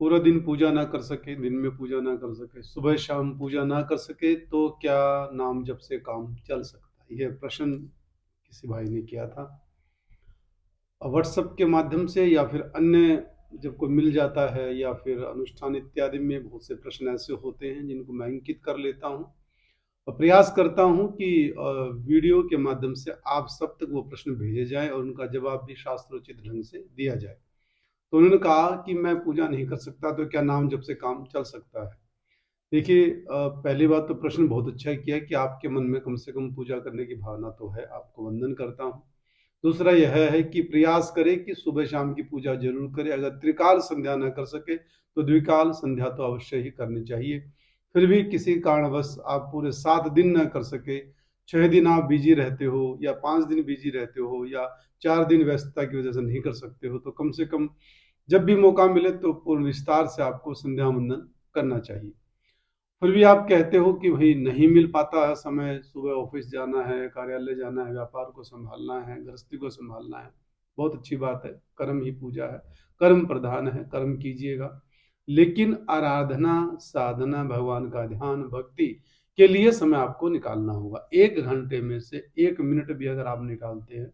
पूरा दिन पूजा ना कर सके, दिन में पूजा ना कर सके, सुबह शाम पूजा ना कर सके तो क्या नाम जप से काम चल सकता है? यह प्रश्न किसी भाई ने किया था। व्हाट्सएप के माध्यम से या फिर अन्य जब कोई मिल जाता है या फिर अनुष्ठान इत्यादि में बहुत से प्रश्न ऐसे होते हैं जिनको मैं अंकित कर लेता हूँ और प्रयास करता हूँ कि वीडियो के माध्यम से आप सब तक वो प्रश्न भेजे जाएं और उनका जवाब भी शास्त्रोचित ढंग से दिया जाए। तो उन्होंने कहा कि मैं पूजा नहीं कर सकता तो क्या नाम जप से काम चल सकता है? देखिए, पहली बात तो प्रश्न बहुत अच्छा किया कि आपके मन में कम से कम पूजा करने की भावना तो है, आपको वंदन करता हूँ। दूसरा यह है कि प्रयास करें कि सुबह शाम की पूजा जरूर करें। अगर त्रिकाल संध्या न कर सके तो द्विकाल संध्या तो अवश्य ही करनी चाहिए। फिर भी किसी कारणवश आप पूरे 7 दिन न कर सके, 6 दिन आप बिजी रहते हो या 5 दिन बिजी रहते हो या 4 दिन व्यस्तता की वजह से नहीं कर सकते हो, तो कम से कम जब भी मौका मिले तो पूर्ण विस्तार से आपको संध्या वंदन करना चाहिए। फिर भी आप कहते हो कि भाई नहीं मिल पाता है समय, सुबह ऑफिस जाना है, कार्यालय जाना है, व्यापार को संभालना है, गृहस्थी को संभालना है। बहुत अच्छी बात है, कर्म ही पूजा है, कर्म प्रधान है, कर्म कीजिएगा। लेकिन आराधना, साधना, भगवान का ध्यान, भक्ति के लिए समय आपको निकालना होगा। 1 घंटे में से 1 मिनट भी अगर आप निकालते हैं,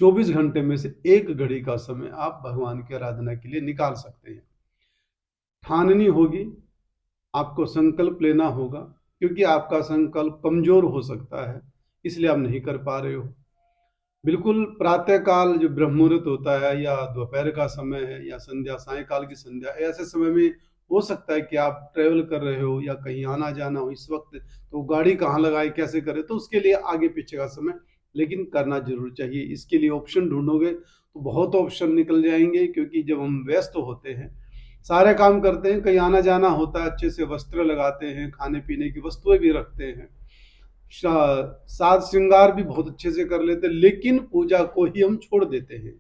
24 घंटे में से 1 घड़ी का समय आप भगवान की आराधना के लिए निकाल सकते हैं। ठाननी होगी, आपको संकल्प लेना होगा, क्योंकि आपका संकल्प कमजोर हो सकता है, इसलिए आप नहीं कर पा रहे हो। बिल्कुल प्रातः काल जो ब्रह्म मुहूर्त होता है या दोपहर का समय है या संध्या, सायकाल की संध्या, ऐसे समय में हो सकता है कि आप ट्रेवल कर रहे हो या कहीं आना जाना हो इस वक्त, तो गाड़ी कहाँ लगाए, कैसे करें, तो उसके लिए आगे पीछे का समय लेकिन करना जरूर चाहिए। इसके लिए ऑप्शन ढूंढोगे तो बहुत ऑप्शन निकल जाएंगे, क्योंकि जब हम व्यस्त होते हैं, सारे काम करते हैं, कहीं आना जाना होता है, अच्छे से वस्त्र लगाते हैं, खाने पीने की वस्तुएं भी रखते हैं, साज श्रृंगार भी बहुत अच्छे से कर लेते हैं, लेकिन पूजा को ही हम छोड़ देते हैं,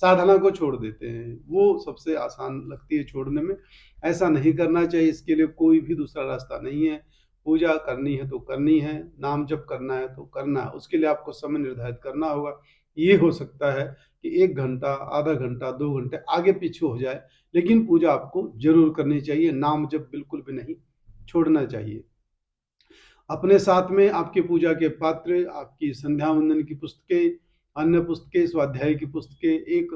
साधना को छोड़ देते हैं। वो सबसे आसान लगती है छोड़ने में। ऐसा नहीं करना चाहिए, इसके लिए कोई भी दूसरा रास्ता नहीं है। पूजा करनी है तो करनी है, नाम जप करना है तो करना है, उसके लिए आपको समय निर्धारित करना होगा। ये हो सकता है कि 1 घंटा, आधा घंटा, 2 घंटे आगे पीछे हो जाए, लेकिन पूजा आपको जरूर करनी चाहिए। नाम जप बिल्कुल भी नहीं छोड़ना चाहिए। अपने साथ में आपकी पूजा के पात्र, आपकी संध्या वंदन की पुस्तकें, अन्य पुस्तकें, स्वाध्याय की पुस्तकें, एक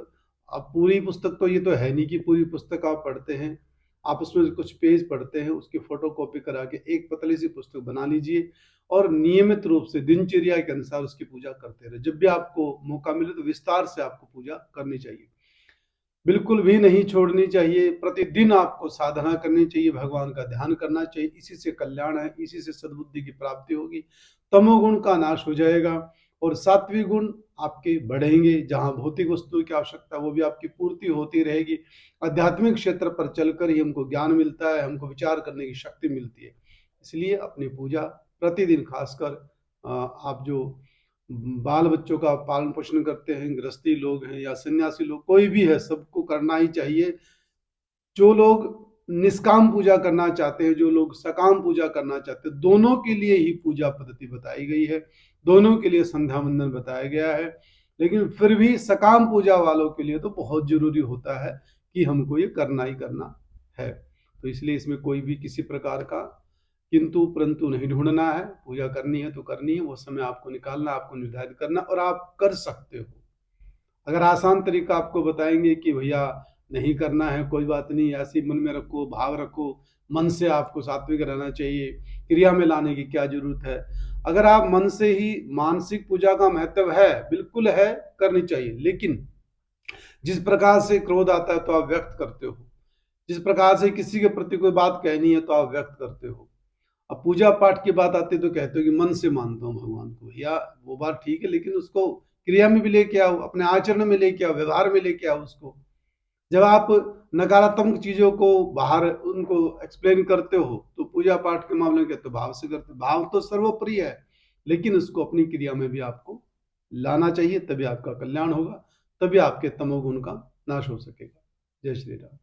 अब पूरी पुस्तक तो ये तो है नहीं कि पूरी पुस्तक आप पढ़ते हैं, आप उसमें कुछ पेज पढ़ते हैं, उसकी फोटो कॉपी करा के एक पतली सी पुस्तक बना लीजिए और नियमित रूप से दिनचर्या के अनुसार उसकी पूजा करते रहे। जब भी आपको मौका मिले तो विस्तार से आपको पूजा करनी चाहिए, बिल्कुल भी नहीं छोड़नी चाहिए। प्रतिदिन आपको साधना करनी चाहिए, भगवान का ध्यान करना चाहिए, इसी से कल्याण है, इसी से सद्बुद्धि की प्राप्ति होगी, तमोगुण का नाश हो जाएगा और सात्विक गुण आपके बढ़ेंगे। जहां भौतिक वस्तुओं की आवश्यकता वो भी आपकी पूर्ति होती रहेगी। आध्यात्मिक क्षेत्र पर चलकर ही हमको ज्ञान मिलता है, हमको विचार करने की शक्ति मिलती है। इसलिए अपनी पूजा प्रतिदिन, खासकर आप जो बाल बच्चों का पालन पोषण करते हैं, गृहस्थी लोग हैं या सन्यासी लोग, कोई भी है, सबको करना ही चाहिए। जो लोग निष्काम पूजा करना चाहते हैं, जो लोग सकाम पूजा करना चाहते हैं, दोनों के लिए ही पूजा पद्धति बताई गई है, दोनों के लिए संध्या वंदन बताया गया है। लेकिन फिर भी सकाम पूजा वालों के लिए तो बहुत जरूरी होता है कि हमको ये करना ही करना है। तो इसलिए इसमें कोई भी किसी प्रकार का किंतु परंतु नहीं ढूंढना है। पूजा करनी है तो करनी है, वो समय आपको निकालना, आपको निर्धारित करना, और आप कर सकते हो। अगर आसान तरीका आपको बताएंगे कि भैया नहीं करना है, कोई बात नहीं, ऐसे मन में रखो, भाव रखो, मन से आपको सात्विक रहना चाहिए, क्रिया में लाने की क्या जरूरत है। अगर आप मन से ही, मानसिक पूजा का महत्व है, बिल्कुल है, करनी चाहिए, लेकिन जिस प्रकार से क्रोध आता है तो आप व्यक्त करते हो, जिस प्रकार से किसी के प्रति कोई बात कहनी है तो आप व्यक्त करते हो। अब पूजा पाठ की बात आती है तो कहते हो कि मन से मानता हूँ भगवान को, या वो बात ठीक है, लेकिन उसको क्रिया में भी लेके आओ, अपने आचरण में लेके आओ, व्यवहार में लेके आओ उसको। जब आप नकारात्मक चीजों को बाहर उनको एक्सप्लेन करते हो तो पूजा पाठ के मामले में कहते हो भाव से करते हो। भाव तो सर्वोपरि है, लेकिन उसको अपनी क्रिया में भी आपको लाना चाहिए, तभी आपका कल्याण होगा, तभी आपके तमोगुण का नाश हो सकेगा। जय श्री राम।